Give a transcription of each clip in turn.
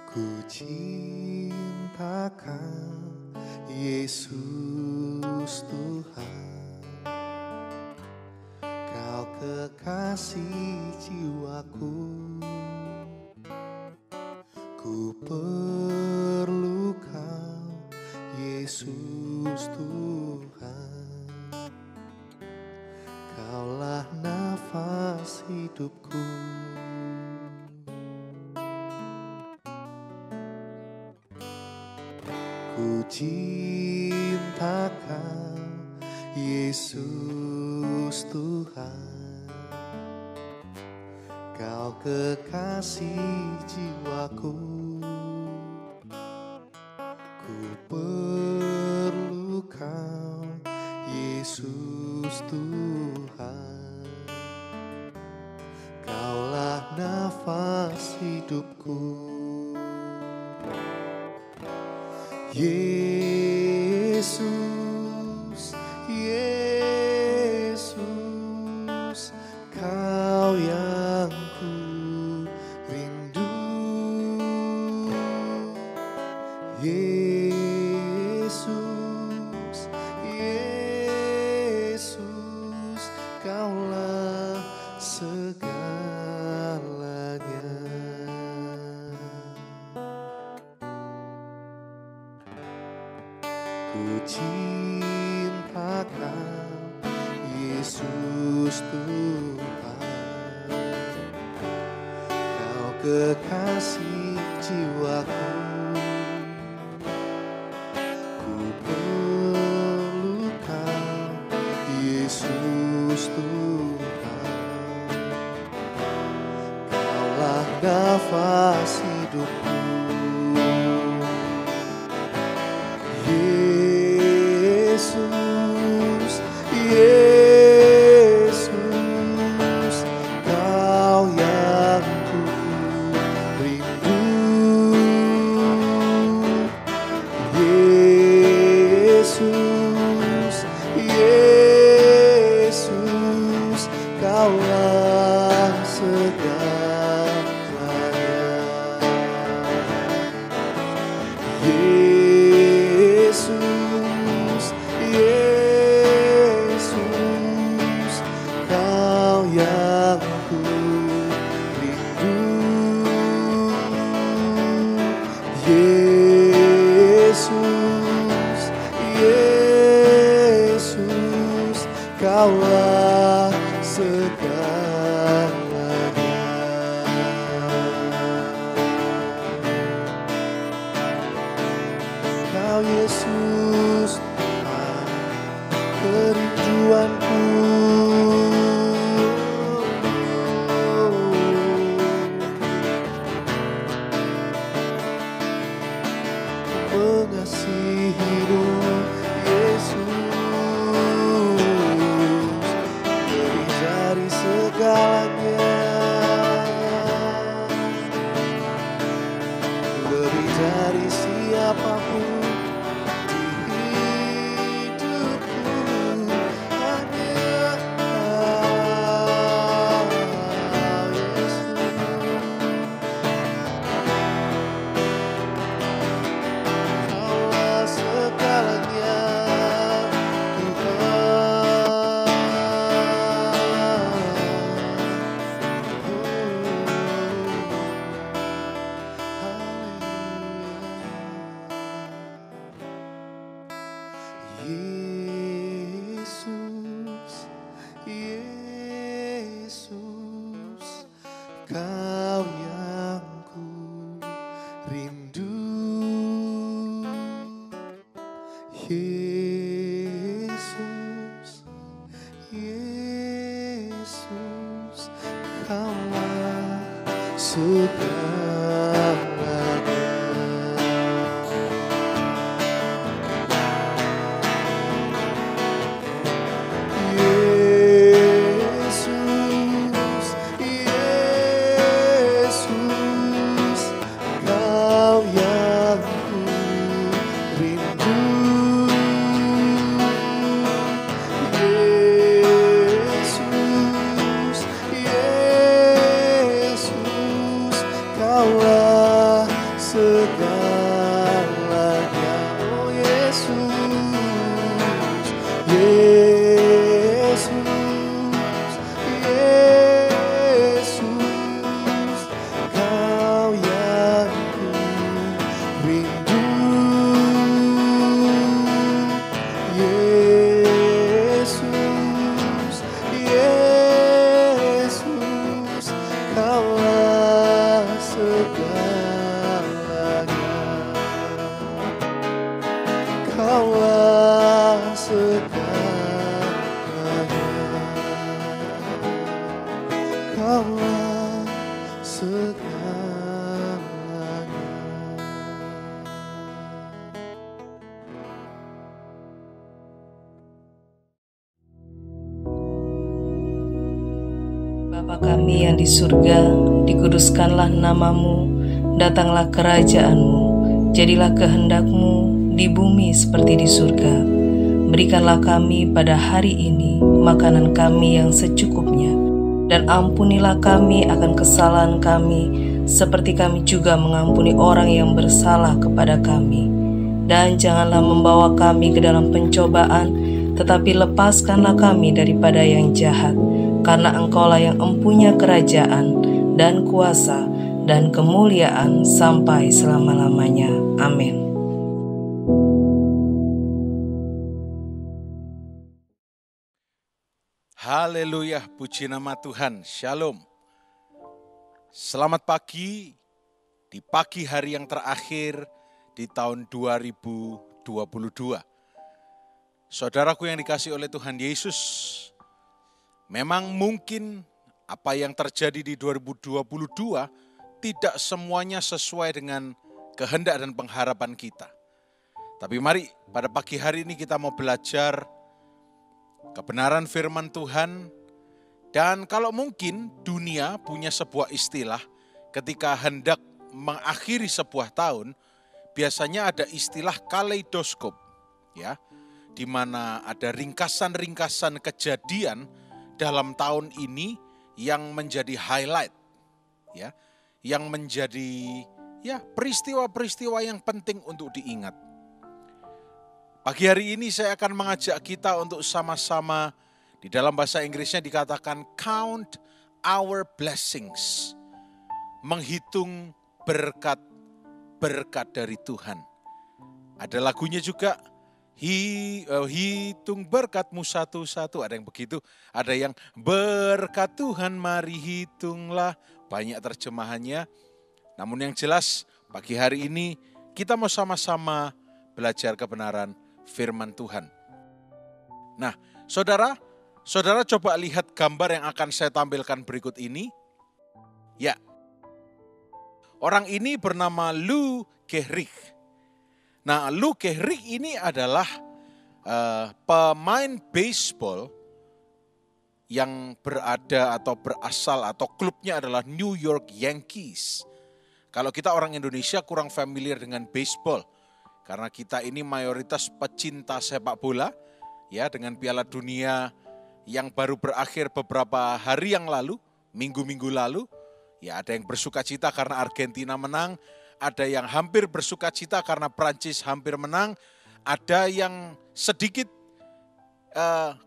Ku cinta Kau, Yesus Tuhan. Kau kekasih jiwaku, ku perlu Kau, Yesus Tuhan. Kaulah nafas hidupku. Ku cinta Kau, Yesus Tuhan. Kau kekasih jiwaku, ku perlu Kau, Yesus Tuhan. Kaulah nafas hidupku. Yesus, Yesus, Kau yang ku rindu. Yesus, Yesus, Kaulah segalanya. Ku cinta Kau, Yesus Tuhan. Kau kekasih jiwaku, ku perlu Kau, Yesus Tuhan. Kaulah nafas hidupku. Yesus, Yesus, Kau yang ku rindu. Yesus, Yesus, Kaulah segalanya. Yesus, Yesus, Kau yang ku rindu. Yesus, Yesus, Kaulah segalanya. Kau Yesus Tuhan, kerinduanku. Mengasihimu Yesus, lebih dari segalanya, lebih dari siapapun. Yesus, Yesus, Kau yang ku rindu. Yesus, Yesus, Kaulah segalanya. Yesus, Kaulah Kaulah segalanya, Kaulah segalanya, Kaulah segalanya. Bapa kami yang di surga, dikuduskanlah namamu, datanglah kerajaan-Mu, jadilah kehendak-Mu di bumi seperti di surga. Berikanlah kami pada hari ini makanan kami yang secukupnya, dan ampunilah kami akan kesalahan kami, seperti kami juga mengampuni orang yang bersalah kepada kami. Dan janganlah membawa kami ke dalam pencobaan, tetapi lepaskanlah kami daripada yang jahat. Karena Engkaulah yang empunya kerajaan dan kuasa dan kemuliaan sampai selama-lamanya. Amin. Haleluya, puji nama Tuhan. Shalom. Selamat pagi di pagi hari yang terakhir di tahun 2022. Saudaraku yang dikasihi oleh Tuhan Yesus, memang mungkin apa yang terjadi di 2022 tidak semuanya sesuai dengan kehendak dan pengharapan kita. Tapi mari pada pagi hari ini kita mau belajar kebenaran firman Tuhan. Dan kalau mungkin dunia punya sebuah istilah ketika hendak mengakhiri sebuah tahun, biasanya ada istilah kaleidoskop, ya, di mana ada ringkasan-ringkasan kejadian dalam tahun ini yang menjadi highlight, ya, yang menjadi peristiwa-peristiwa yang penting untuk diingat. Pagi hari ini saya akan mengajak kita untuk sama-sama, di dalam bahasa Inggrisnya dikatakan count our blessings, menghitung berkat-berkat dari Tuhan. Ada lagunya juga, hitung berkatmu satu-satu, ada yang begitu, ada yang berkat Tuhan mari hitunglah, banyak terjemahannya. Namun yang jelas pagi hari ini kita mau sama-sama belajar kebenaran firman Tuhan. Nah, saudara coba lihat gambar yang akan saya tampilkan berikut ini. Ya, orang ini bernama Lou Gehrig. Nah, Lou Gehrig ini adalah pemain baseball yang berada atau berasal atau klubnya adalah New York Yankees. Kalau kita orang Indonesia kurang familiar dengan baseball, karena kita ini mayoritas pecinta sepak bola, ya, dengan Piala Dunia yang baru berakhir beberapa hari yang lalu, minggu-minggu lalu, ya ada yang bersuka cita karena Argentina menang, ada yang hampir bersuka cita karena Prancis hampir menang, ada yang sedikit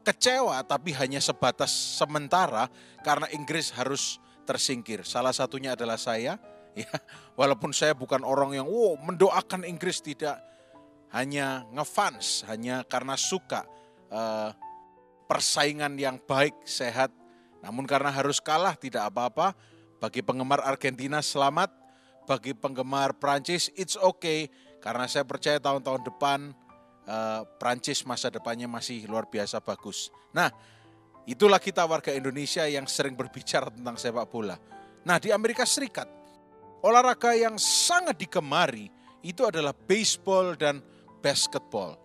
kecewa tapi hanya sebatas sementara karena Inggris harus tersingkir. Salah satunya adalah saya, ya, walaupun saya bukan orang yang mendoakan Inggris, tidak, hanya ngefans, hanya karena suka persaingan yang baik, sehat. Namun karena harus kalah tidak apa-apa. Bagi penggemar Argentina selamat. Bagi penggemar Prancis, it's okay. Karena saya percaya tahun-tahun depan Prancis masa depannya masih luar biasa bagus. Nah, itulah kita warga Indonesia yang sering berbicara tentang sepak bola. Nah, di Amerika Serikat, olahraga yang sangat digemari itu adalah baseball dan basketball.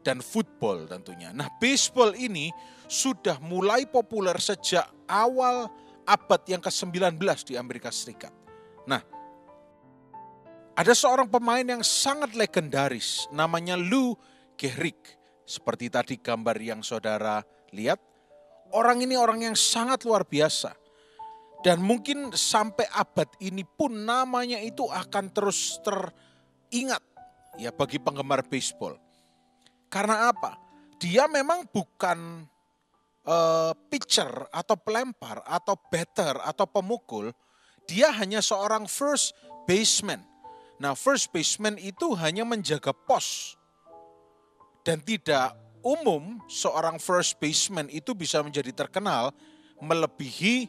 Dan football tentunya. Nah, baseball ini sudah mulai populer sejak awal abad yang ke-19 di Amerika Serikat. Nah, ada seorang pemain yang sangat legendaris, namanya Lou Gehrig. Seperti tadi gambar yang saudara lihat, orang ini orang yang sangat luar biasa. Dan mungkin sampai abad ini pun namanya itu akan terus teringat, ya, bagi penggemar baseball. Karena apa? Dia memang bukan pitcher atau pelempar atau batter atau pemukul. Dia hanya seorang first baseman. Nah, first baseman itu hanya menjaga pos. Dan tidak umum seorang first baseman itu bisa menjadi terkenal melebihi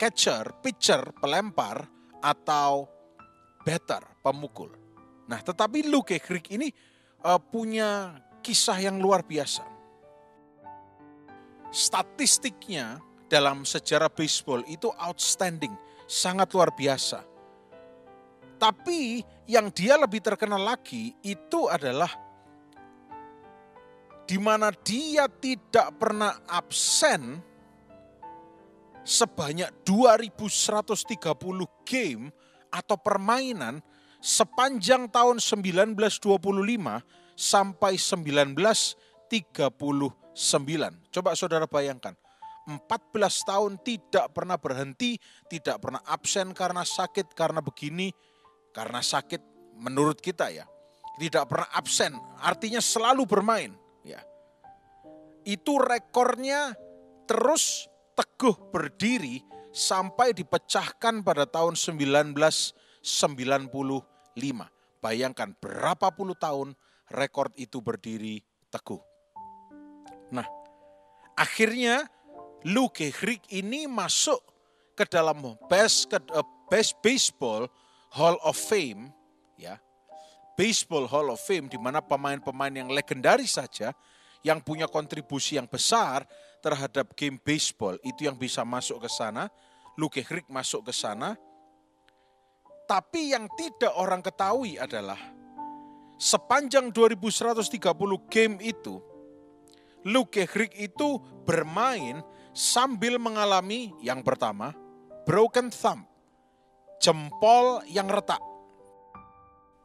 catcher, pitcher, pelempar, atau batter, pemukul. Nah, tetapi Lou Gehrig ini punya kisah yang luar biasa. Statistiknya dalam sejarah baseball itu outstanding, sangat luar biasa. Tapi yang dia lebih terkenal lagi itu adalah di mana dia tidak pernah absen sebanyak 2.130 game atau permainan sepanjang tahun 1925 sampai 1939. Coba saudara bayangkan, 14 tahun tidak pernah berhenti, tidak pernah absen karena sakit, karena begini, karena sakit menurut kita ya. Tidak pernah absen, artinya selalu bermain. Ya. Itu rekornya terus teguh berdiri sampai dipecahkan pada tahun 1995. Bayangkan berapa puluh tahun rekor itu berdiri teguh. Nah, akhirnya Lou Gehrig ini masuk ke dalam Baseball Hall of Fame, ya. Baseball Hall of Fame di mana pemain-pemain yang legendaris saja yang punya kontribusi yang besar terhadap game baseball itu yang bisa masuk ke sana. Lou Gehrig masuk ke sana. Tapi yang tidak orang ketahui adalah sepanjang 2130 game itu, Lou Gehrig itu bermain sambil mengalami yang pertama, broken thumb, jempol yang retak.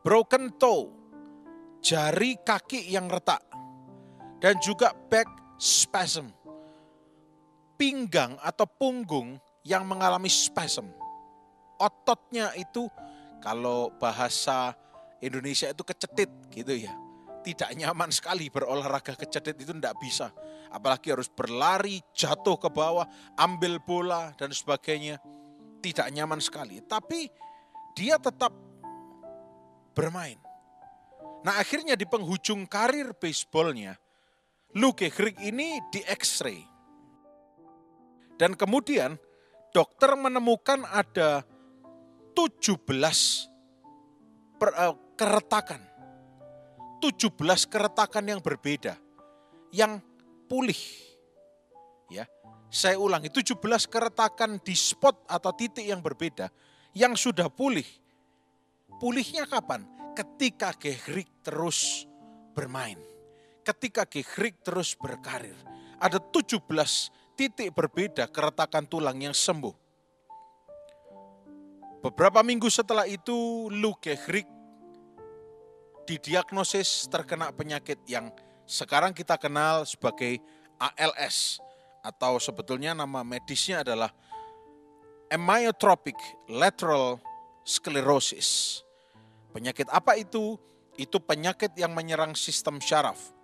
Broken toe, jari kaki yang retak. Dan juga back spasm, pinggang atau punggung yang mengalami spasm. Ototnya itu kalau bahasa Indonesia itu kecetit gitu ya. Tidak nyaman sekali berolahraga kecetit, itu tidak bisa. Apalagi harus berlari, jatuh ke bawah, ambil bola dan sebagainya. Tidak nyaman sekali. Tapi dia tetap bermain. Nah, akhirnya di penghujung karir baseballnya, Lou Gehrig ini di X-ray. Dan kemudian dokter menemukan ada 17 keretakan. 17 keretakan yang berbeda, yang pulih. Ya, saya ulangi, 17 keretakan di spot atau titik yang berbeda, yang sudah pulih. Pulihnya kapan? Ketika Gehrig terus bermain. Ketika Gehrig terus berkarir. Ada 17 titik berbeda keretakan tulang yang sembuh. Beberapa minggu setelah itu, Lou Gehrig didiagnosis terkena penyakit yang sekarang kita kenal sebagai ALS. Atau sebetulnya nama medisnya adalah amyotrophic lateral sclerosis. Penyakit apa itu? Itu penyakit yang menyerang sistem syaraf.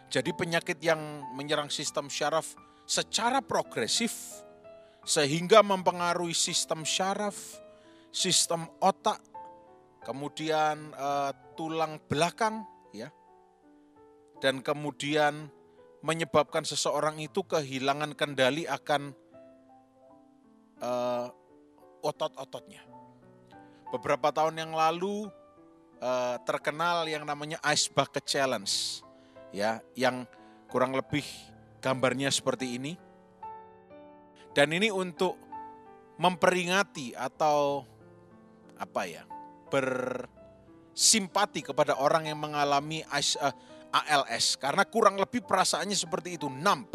Jadi penyakit yang menyerang sistem syaraf secara progresif sehingga mempengaruhi sistem syaraf, sistem otak, kemudian tulang belakang, ya, dan kemudian menyebabkan seseorang itu kehilangan kendali akan otot-ototnya. Beberapa tahun yang lalu terkenal yang namanya Ice Bucket Challenge, ya, yang kurang lebih gambarnya seperti ini. Dan ini untuk memperingati atau bersimpati kepada orang yang mengalami ALS, karena kurang lebih perasaannya seperti itu, numb.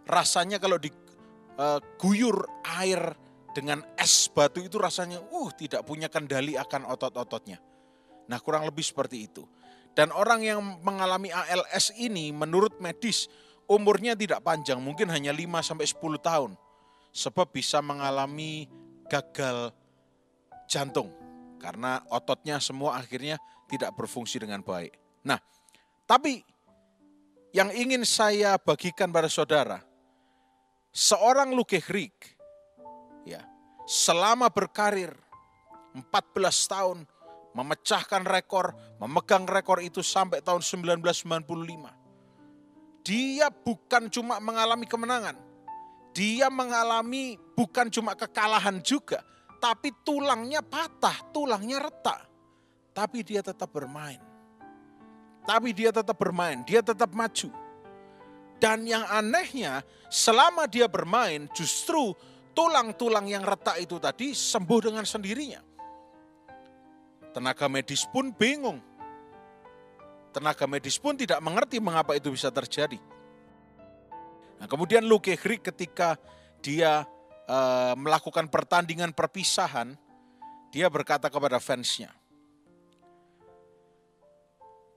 Rasanya kalau diguyur air dengan es batu itu rasanya tidak punya kendali akan otot-ototnya. Nah, kurang lebih seperti itu. Dan orang yang mengalami ALS ini menurut medis umurnya tidak panjang, mungkin hanya 5-10 tahun. Sebab bisa mengalami gagal jantung karena ototnya semua akhirnya tidak berfungsi dengan baik. Nah, tapi yang ingin saya bagikan pada saudara, seorang Lou Gehrig, ya, selama berkarir 14 tahun, memecahkan rekor, memegang rekor itu sampai tahun 1995. Dia bukan cuma mengalami kemenangan, dia mengalami bukan cuma kekalahan juga, tapi tulangnya patah, tulangnya retak. Tapi dia tetap bermain. Dia tetap maju. Dan yang anehnya, selama dia bermain, justru tulang-tulang yang retak itu tadi sembuh dengan sendirinya. Tenaga medis pun bingung. Tenaga medis pun tidak mengerti mengapa itu bisa terjadi. Nah, kemudian Lou Gehrig ketika dia melakukan pertandingan perpisahan, dia berkata kepada fansnya,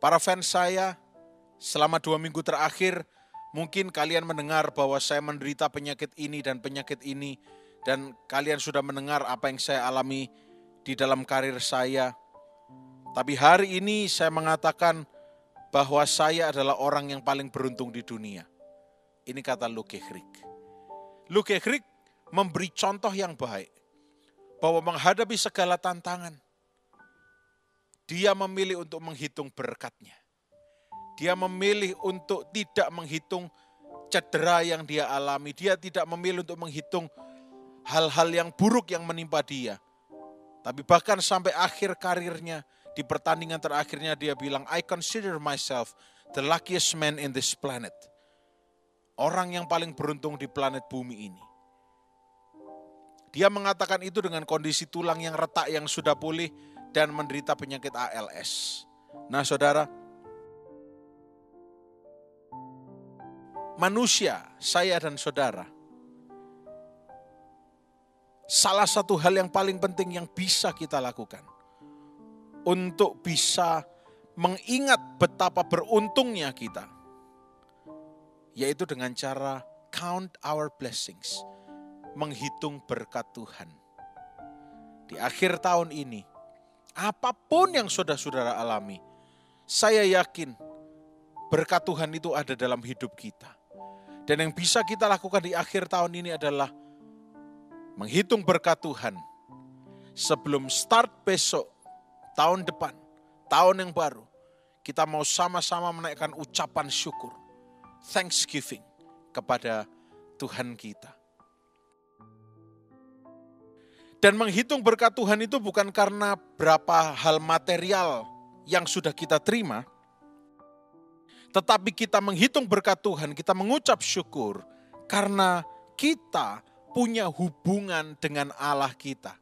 para fans saya, selama 2 minggu terakhir, mungkin kalian mendengar bahwa saya menderita penyakit ini dan penyakit ini, dan kalian sudah mendengar apa yang saya alami di dalam karir saya. Tapi hari ini saya mengatakan bahwa saya adalah orang yang paling beruntung di dunia. Ini kata Lou Gehrig. Lou Gehrig memberi contoh yang baik bahwa menghadapi segala tantangan, dia memilih untuk menghitung berkatnya. Dia memilih untuk tidak menghitung cedera yang dia alami. Dia tidak memilih untuk menghitung hal-hal yang buruk yang menimpa dia. Tapi bahkan sampai akhir karirnya, di pertandingan terakhirnya dia bilang, I consider myself the luckiest man in this planet. Orang yang paling beruntung di planet bumi ini. Dia mengatakan itu dengan kondisi tulang yang retak yang sudah pulih dan menderita penyakit ALS. Nah saudara, manusia, saya dan saudara, salah satu hal yang paling penting yang bisa kita lakukan untuk bisa mengingat betapa beruntungnya kita, yaitu dengan cara count our blessings, menghitung berkat Tuhan. Di akhir tahun ini, apapun yang saudara-saudara alami, saya yakin berkat Tuhan itu ada dalam hidup kita. Dan yang bisa kita lakukan di akhir tahun ini adalah menghitung berkat Tuhan. Sebelum start besok, tahun depan, tahun yang baru, kita mau sama-sama menaikkan ucapan syukur, thanksgiving kepada Tuhan kita. Dan menghitung berkat Tuhan itu bukan karena berapa hal material yang sudah kita terima, tetapi kita menghitung berkat Tuhan, kita mengucap syukur karena kita punya hubungan dengan Allah kita.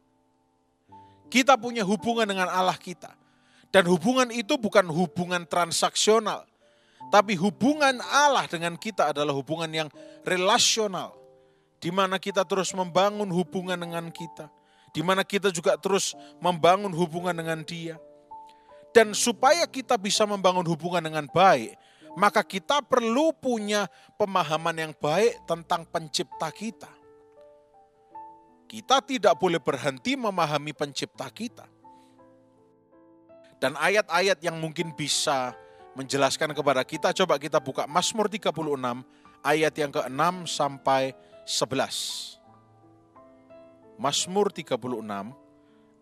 Kita punya hubungan dengan Allah kita. Dan hubungan itu bukan hubungan transaksional, tapi hubungan Allah dengan kita adalah hubungan yang relasional, di mana kita terus membangun hubungan dengan kita. Di mana kita juga terus membangun hubungan dengan Dia. Dan supaya kita bisa membangun hubungan dengan baik, maka kita perlu punya pemahaman yang baik tentang pencipta kita. Kita tidak boleh berhenti memahami pencipta kita. Dan ayat-ayat yang mungkin bisa menjelaskan kepada kita, coba kita buka Mazmur 36 ayat yang ke-6 sampai 11. Mazmur 36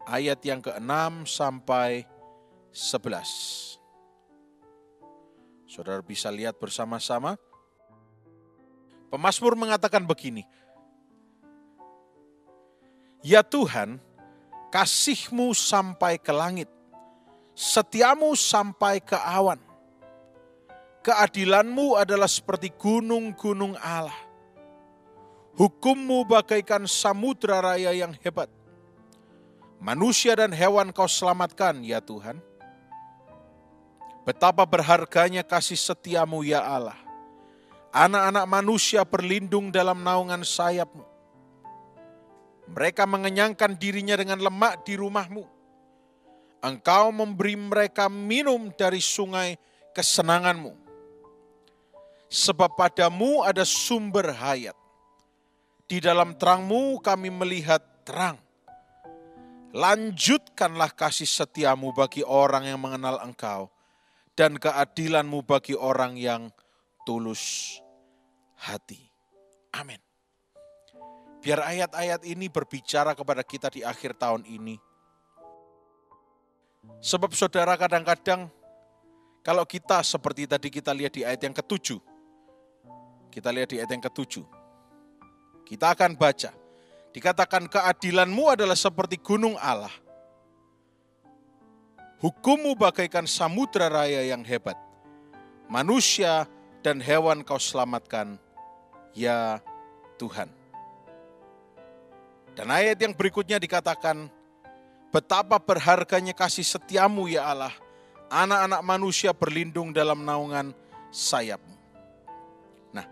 ayat yang ke-6 sampai 11. Saudara bisa lihat bersama-sama. Pemazmur mengatakan begini. Ya Tuhan, kasih-Mu sampai ke langit, setia-Mu sampai ke awan. Keadilan-Mu adalah seperti gunung-gunung Allah. Hukum-Mu bagaikan samudra raya yang hebat. Manusia dan hewan Kau selamatkan, ya Tuhan. Betapa berharganya kasih setia-Mu, ya Allah. Anak-anak manusia berlindung dalam naungan sayap-Mu. Mereka mengenyangkan dirinya dengan lemak di rumah-Mu. Engkau memberi mereka minum dari sungai kesenangan-Mu. Sebab padamu ada sumber hayat. Di dalam terang-Mu kami melihat terang. Lanjutkanlah kasih setia-Mu bagi orang yang mengenal Engkau, dan keadilan-Mu bagi orang yang tulus hati. Amin. Biar ayat-ayat ini berbicara kepada kita di akhir tahun ini. Sebab saudara kadang-kadang, kalau kita seperti tadi kita lihat di ayat yang ke-7. Kita lihat di ayat yang ke-7. Kita akan baca. Dikatakan keadilanmu adalah seperti gunung Allah. Hukummu bagaikan samudra raya yang hebat. Manusia dan hewan kau selamatkan, ya Tuhan. Dan ayat yang berikutnya dikatakan, betapa berharganya kasih setiamu ya Allah. Anak-anak manusia berlindung dalam naungan sayapmu. Nah,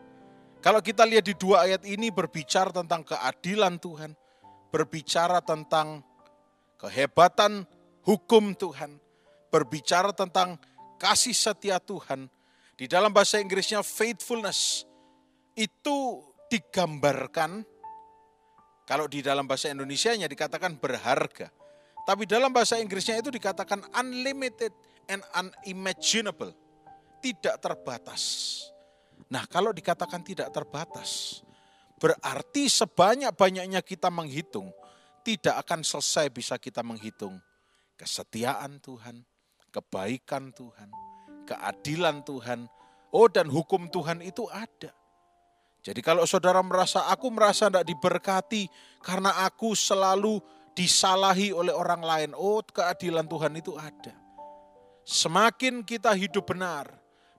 kalau kita lihat di dua ayat ini berbicara tentang keadilan Tuhan, berbicara tentang kehebatan hukum Tuhan, berbicara tentang kasih setia Tuhan. Di dalam bahasa Inggrisnya faithfulness itu digambarkan, kalau di dalam bahasa Indonesianya dikatakan berharga. Tapi dalam bahasa Inggrisnya itu dikatakan unlimited and unimaginable. Tidak terbatas. Nah, kalau dikatakan tidak terbatas, berarti sebanyak-banyaknya kita menghitung, tidak akan selesai bisa kita menghitung kesetiaan Tuhan, kebaikan Tuhan, keadilan Tuhan, dan hukum Tuhan itu ada. Jadi kalau saudara merasa, aku merasa tidak diberkati karena aku selalu disalahi oleh orang lain, keadilan Tuhan itu ada. Semakin kita hidup benar,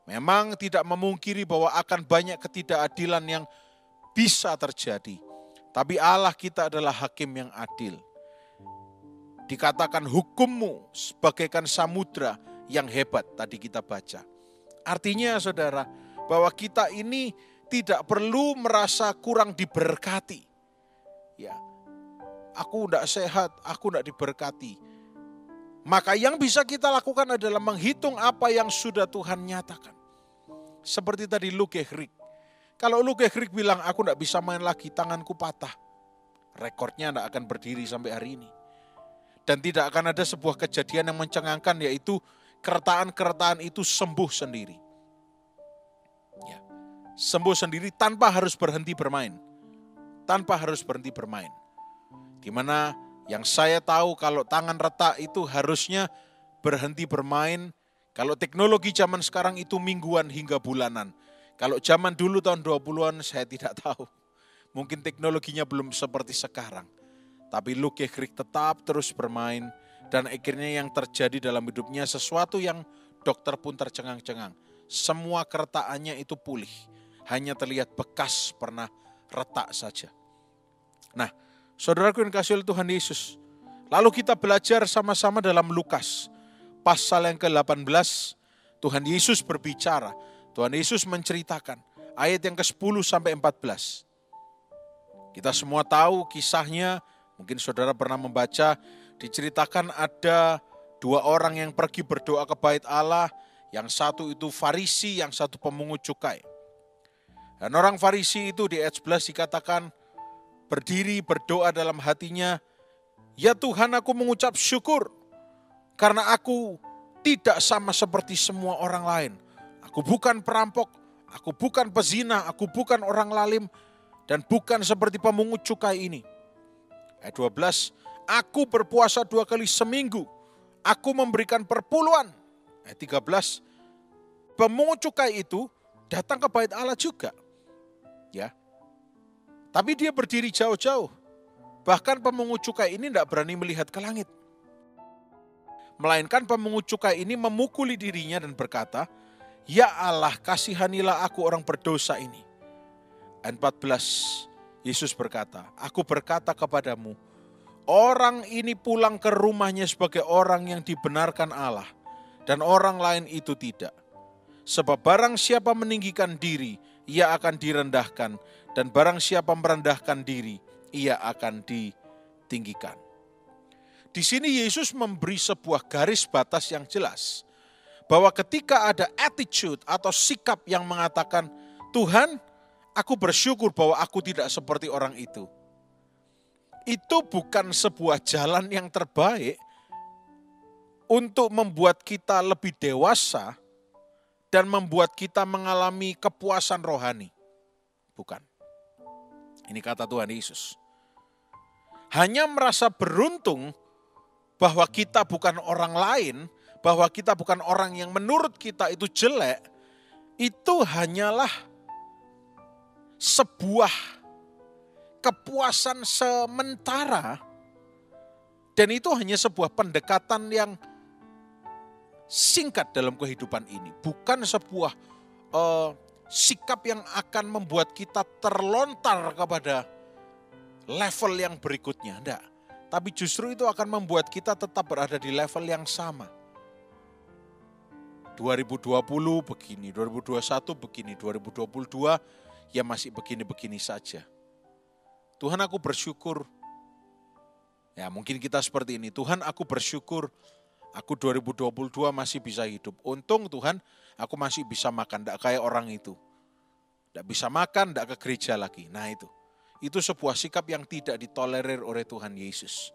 memang tidak memungkiri bahwa akan banyak ketidakadilan yang bisa terjadi. Tapi Allah kita adalah hakim yang adil. Dikatakan hukummu bagaikan samudra yang hebat, tadi kita baca. Artinya saudara, bahwa kita ini tidak perlu merasa kurang diberkati. Ya, aku tidak sehat, aku tidak diberkati. Maka yang bisa kita lakukan adalah menghitung apa yang sudah Tuhan nyatakan. Seperti tadi Luke Hrig. Kalau Luke Hrig bilang, aku tidak bisa main lagi, tanganku patah. Rekornya tidak akan berdiri sampai hari ini. Dan tidak akan ada sebuah kejadian yang mencengangkan, yaitu keretaan-keretaan itu sembuh sendiri. Ya, sembuh sendiri tanpa harus berhenti bermain. Tanpa harus berhenti bermain. Dimana yang saya tahu kalau tangan retak itu harusnya berhenti bermain. Kalau teknologi zaman sekarang itu mingguan hingga bulanan. Kalau zaman dulu tahun 20-an saya tidak tahu. Mungkin teknologinya belum seperti sekarang. Tapi Luke Hrig tetap terus bermain. Dan akhirnya yang terjadi dalam hidupnya sesuatu yang dokter pun tercengang-cengang. Semua keretaannya itu pulih. Hanya terlihat bekas pernah retak saja. Nah, saudaraku yang kasih oleh Tuhan Yesus. Lalu kita belajar sama-sama dalam Lukas. Pasal yang ke-18. Tuhan Yesus berbicara. Tuhan Yesus menceritakan. Ayat yang ke-10 sampai 14. Kita semua tahu kisahnya. Mungkin saudara pernah membaca, diceritakan ada dua orang yang pergi berdoa ke bait Allah. Yang satu itu Farisi, yang satu pemungut cukai. Dan orang Farisi itu di ayat 11 dikatakan, berdiri berdoa dalam hatinya, ya Tuhan, aku mengucap syukur karena aku tidak sama seperti semua orang lain. Aku bukan perampok, aku bukan pezina, aku bukan orang lalim, dan bukan seperti pemungut cukai ini. Ayat 12, aku berpuasa 2 kali seminggu, aku memberikan perpuluhan. Ayat 13, pemungut cukai itu datang ke bait Allah juga. Ya. Tapi dia berdiri jauh-jauh. Bahkan pemungut cukai ini tidak berani melihat ke langit. Melainkan pemungut cukai ini memukuli dirinya dan berkata, ya Allah, kasihanilah aku orang berdosa ini. Ayat 14, Yesus berkata, aku berkata kepadamu, orang ini pulang ke rumahnya sebagai orang yang dibenarkan Allah, dan orang lain itu tidak. Sebab barang siapa meninggikan diri, ia akan direndahkan, dan barang siapa merendahkan diri, ia akan ditinggikan. Di sini Yesus memberi sebuah garis batas yang jelas, bahwa ketika ada attitude atau sikap yang mengatakan, Tuhan, aku bersyukur bahwa aku tidak seperti orang itu. Itu bukan sebuah jalan yang terbaik untuk membuat kita lebih dewasa dan membuat kita mengalami kepuasan rohani. Bukan. Ini kata Tuhan Yesus. Hanya merasa beruntung bahwa kita bukan orang lain, bahwa kita bukan orang yang menurut kita itu jelek, itu hanyalah sebuah kepuasan sementara. Dan itu hanya sebuah pendekatan yang singkat dalam kehidupan ini. Bukan sebuah sikap yang akan membuat kita terlontar kepada level yang berikutnya. Enggak. Tapi justru itu akan membuat kita tetap berada di level yang sama. 2020 begini, 2021 begini, 2022 ya masih begini-begini saja. Tuhan, aku bersyukur. Ya mungkin kita seperti ini. Tuhan, aku bersyukur aku 2022 masih bisa hidup. Untung Tuhan, aku masih bisa makan. Tidak kayak orang itu. Tidak bisa makan, tidak ke gereja lagi. Nah itu. Itu sebuah sikap yang tidak ditolerir oleh Tuhan Yesus.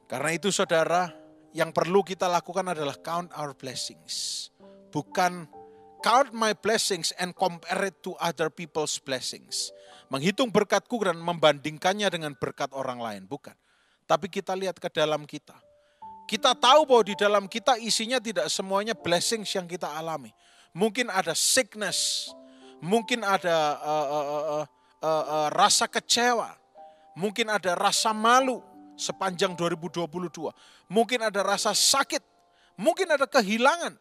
Karena itu saudara, yang perlu kita lakukan adalah count our blessings. Bukan count my blessings and compare it to other people's blessings. Menghitung berkatku dan membandingkannya dengan berkat orang lain. Bukan. Tapi kita lihat ke dalam kita. Kita tahu bahwa di dalam kita isinya tidak semuanya blessings yang kita alami. Mungkin ada sickness. Mungkin ada rasa kecewa. Mungkin ada rasa malu sepanjang 2022. Mungkin ada rasa sakit. Mungkin ada kehilangan.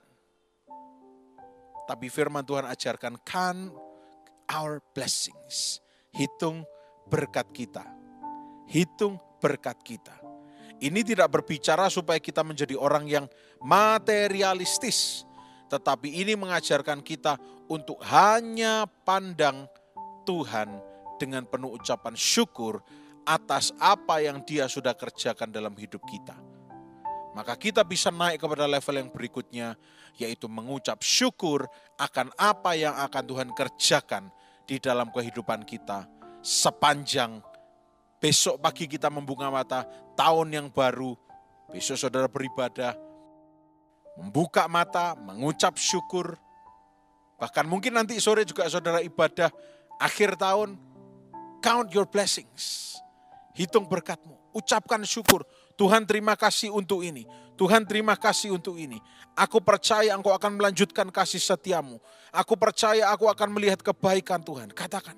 Tapi firman Tuhan ajarkan, count our blessings. Hitung berkat kita. Hitung berkat kita. Ini tidak berbicara supaya kita menjadi orang yang materialistis. Tetapi ini mengajarkan kita untuk hanya pandang Tuhan dengan penuh ucapan syukur atas apa yang Dia sudah kerjakan dalam hidup kita. Maka kita bisa naik kepada level yang berikutnya, yaitu mengucap syukur akan apa yang akan Tuhan kerjakan di dalam kehidupan kita sepanjang besok pagi kita membuka mata, tahun yang baru, besok saudara beribadah, membuka mata, mengucap syukur, bahkan mungkin nanti sore juga saudara ibadah, akhir tahun, count your blessings, hitung berkatmu, ucapkan syukur, Tuhan terima kasih untuk ini, Tuhan terima kasih untuk ini, aku percaya Engkau akan melanjutkan kasih setiamu, aku percaya aku akan melihat kebaikan Tuhan, katakan.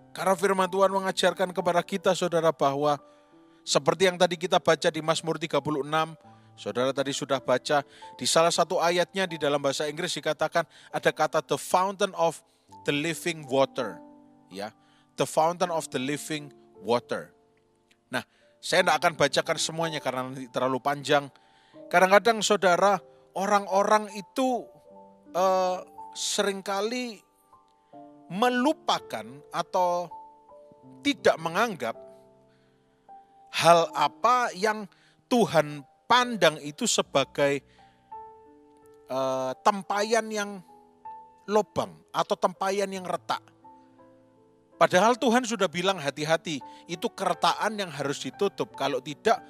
Karena firman Tuhan mengajarkan kepada kita saudara bahwa seperti yang tadi kita baca di Mazmur 36, saudara tadi sudah baca di salah satu ayatnya di dalam bahasa Inggris dikatakan ada kata the fountain of the living water. Ya, the fountain of the living water. Nah, saya tidak akan bacakan semuanya karena nanti terlalu panjang. Kadang-kadang saudara, orang-orang itu seringkali melupakan atau tidak menganggap hal apa yang Tuhan pandang itu sebagai tempayan yang lobang atau tempayan yang retak. Padahal Tuhan sudah bilang hati-hati, itu keretaan yang harus ditutup. Kalau tidak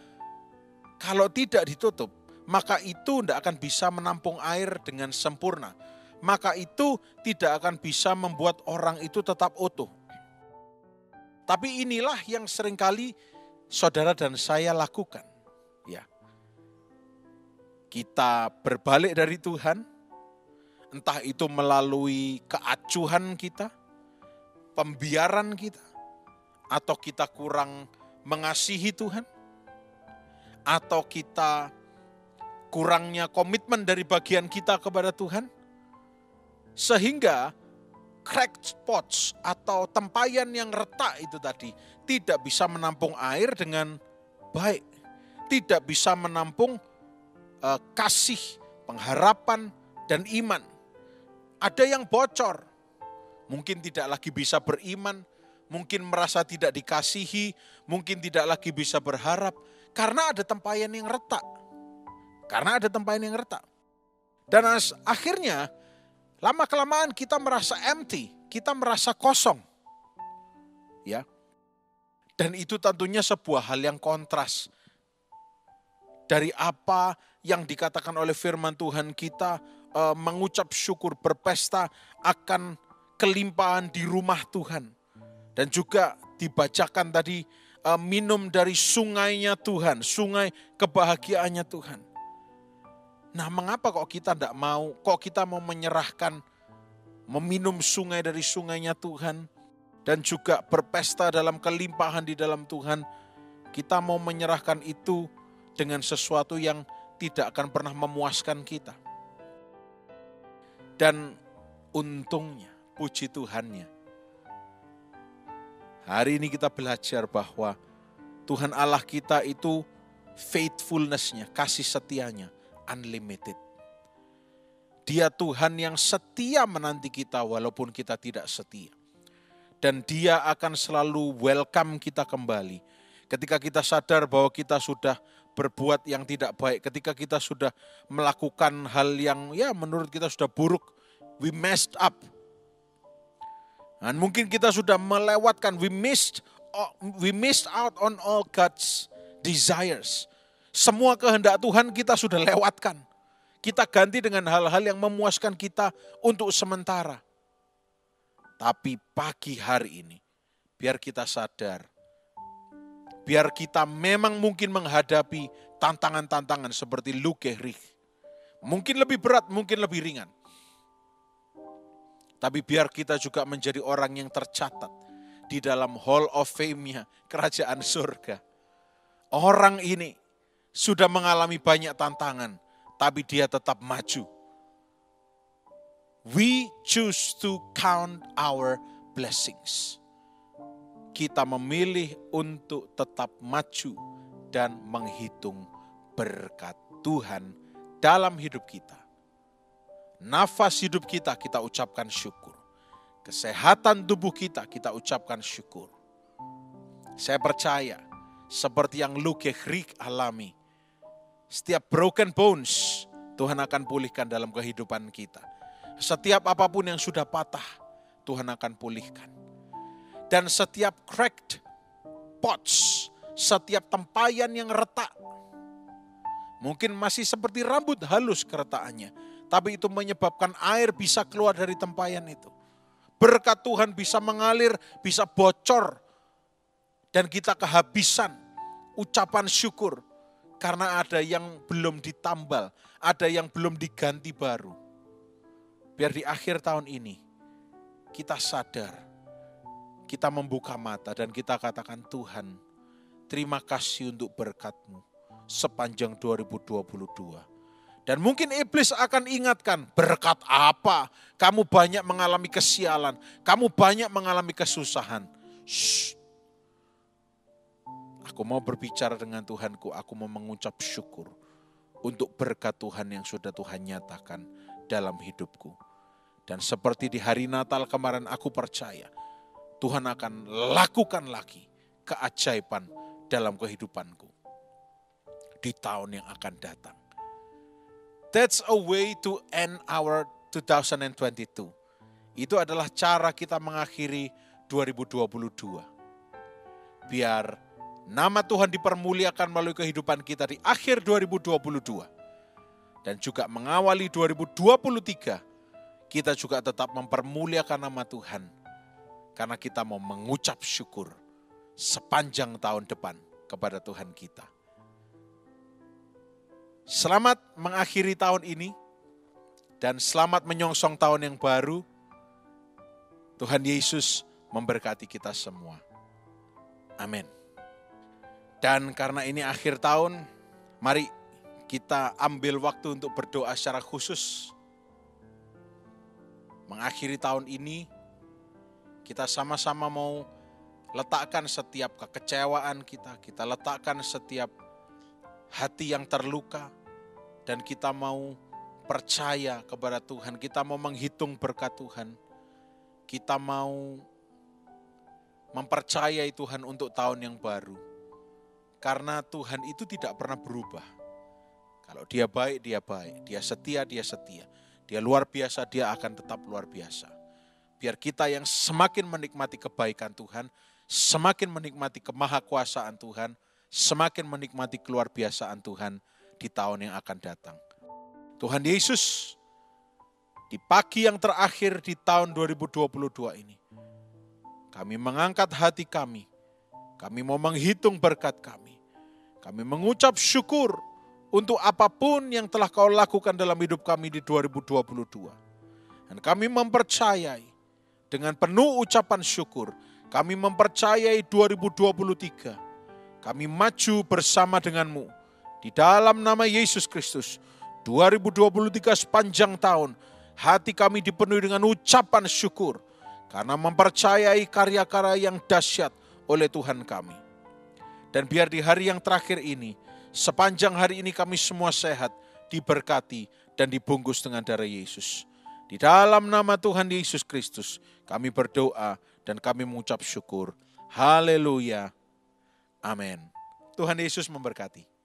ditutup, maka itu tidak akan bisa menampung air dengan sempurna. Maka itu tidak akan bisa membuat orang itu tetap utuh. Tapi inilah yang seringkali saudara dan saya lakukan. Ya. Kita berbalik dari Tuhan, entah itu melalui keacuhan kita, pembiaran kita, atau kita kurang mengasihi Tuhan, atau kita kurangnya komitmen dari bagian kita kepada Tuhan, sehingga cracked spots atau tempayan yang retak itu tadi tidak bisa menampung air dengan baik. Tidak bisa menampung kasih, pengharapan, dan iman. Ada yang bocor. Mungkin tidak lagi bisa beriman, mungkin merasa tidak dikasihi, mungkin tidak lagi bisa berharap. Karena ada tempayan yang retak. Dan akhirnya lama-kelamaan kita merasa empty, kita merasa kosong. Ya. Dan itu tentunya sebuah hal yang kontras dari apa yang dikatakan oleh firman Tuhan kita, mengucap syukur, berpesta akan kelimpahan di rumah Tuhan. Dan juga dibacakan tadi, minum dari sungainya Tuhan, sungai kebahagiaannya Tuhan. Nah, mengapa kok kita tidak mau, kok kita mau menyerahkan meminum sungai dari sungainya Tuhan, dan juga berpesta dalam kelimpahan di dalam Tuhan, kita mau menyerahkan itu dengan sesuatu yang tidak akan pernah memuaskan kita. Dan untungnya, puji Tuhannya, hari ini kita belajar bahwa Tuhan Allah kita itu faithfulness-nya, kasih setianya, unlimited. Dia Tuhan yang setia menanti kita walaupun kita tidak setia. Dan dia akan selalu welcome kita kembali. Ketika kita sadar bahwa kita sudah berbuat yang tidak baik, ketika kita sudah melakukan hal yang menurut kita sudah buruk, we messed up. Dan mungkin kita sudah melewatkan, we missed out on all God's desires. Semua kehendak Tuhan kita sudah lewatkan. Kita ganti dengan hal-hal yang memuaskan kita untuk sementara. Tapi pagi hari ini, biar kita sadar, biar kita memang mungkin menghadapi tantangan-tantangan seperti Luke-Rich. Mungkin lebih berat, mungkin lebih ringan. Tapi biar kita juga menjadi orang yang tercatat di dalam Hall of Fame-nya kerajaan surga. Orang ini sudah mengalami banyak tantangan, tapi dia tetap maju. We choose to count our blessings. Kita memilih untuk tetap maju dan menghitung berkat Tuhan dalam hidup kita. Nafas hidup kita ucapkan syukur. Kesehatan tubuh kita ucapkan syukur. Saya percaya seperti yang Luke-Rich alami, setiap broken bones Tuhan akan pulihkan dalam kehidupan kita. Setiap apapun yang sudah patah, Tuhan akan pulihkan. Dan setiap cracked pots, setiap tempayan yang retak, mungkin masih seperti rambut halus keretakannya, tapi itu menyebabkan air bisa keluar dari tempayan itu. Berkat Tuhan bisa mengalir, bisa bocor, dan kita kehabisan ucapan syukur, karena ada yang belum ditambal, ada yang belum diganti baru. Biar di akhir tahun ini, kita sadar, kita membuka mata dan kita katakan, Tuhan, terima kasih untuk berkat-Mu sepanjang 2022. Dan mungkin iblis akan ingatkan, berkat apa? Kamu banyak mengalami kesialan, kamu banyak mengalami kesusahan. Shh. Aku mau berbicara dengan Tuhanku, aku mau mengucap syukur untuk berkat Tuhan yang sudah Tuhan nyatakan dalam hidupku. Dan seperti di hari Natal kemarin, aku percaya Tuhan akan lakukan lagi keajaiban dalam kehidupanku di tahun yang akan datang. That's a way to end our 2022. Itu adalah cara kita mengakhiri 2022. Biar nama Tuhan dipermuliakan melalui kehidupan kita di akhir 2022. Dan juga mengawali 2023. Kita juga tetap mempermuliakan nama Tuhan. Karena kita mau mengucap syukur sepanjang tahun depan kepada Tuhan kita. Selamat mengakhiri tahun ini. Dan selamat menyongsong tahun yang baru. Tuhan Yesus memberkati kita semua. Amin. Dan karena ini akhir tahun, mari kita ambil waktu untuk berdoa secara khusus. Mengakhiri tahun ini, kita sama-sama mau letakkan setiap kekecewaan kita letakkan setiap hati yang terluka, dan kita mau percaya kepada Tuhan, kita mau menghitung berkat Tuhan, kita mau mempercayai Tuhan untuk tahun yang baru. Karena Tuhan itu tidak pernah berubah. Kalau dia baik, dia setia, dia setia. Dia luar biasa, dia akan tetap luar biasa. Biar kita yang semakin menikmati kebaikan Tuhan, semakin menikmati kemahakuasaan Tuhan, semakin menikmati keluar biasaan Tuhan di tahun yang akan datang. Tuhan Yesus, di pagi yang terakhir di tahun 2022 ini, kami mengangkat hati kami mau menghitung berkat kami mengucap syukur untuk apapun yang telah Kau lakukan dalam hidup kami di 2022. Dan kami mempercayai dengan penuh ucapan syukur, kami mempercayai 2023, kami maju bersama denganmu. Di dalam nama Yesus Kristus, 2023 sepanjang tahun, hati kami dipenuhi dengan ucapan syukur, karena mempercayai karya-karya yang dahsyat oleh Tuhan kami. Dan biar di hari yang terakhir ini, sepanjang hari ini kami semua sehat, diberkati, dan dibungkus dengan darah Yesus. Di dalam nama Tuhan Yesus Kristus, kami berdoa dan kami mengucap syukur. Haleluya. Amin. Tuhan Yesus memberkati.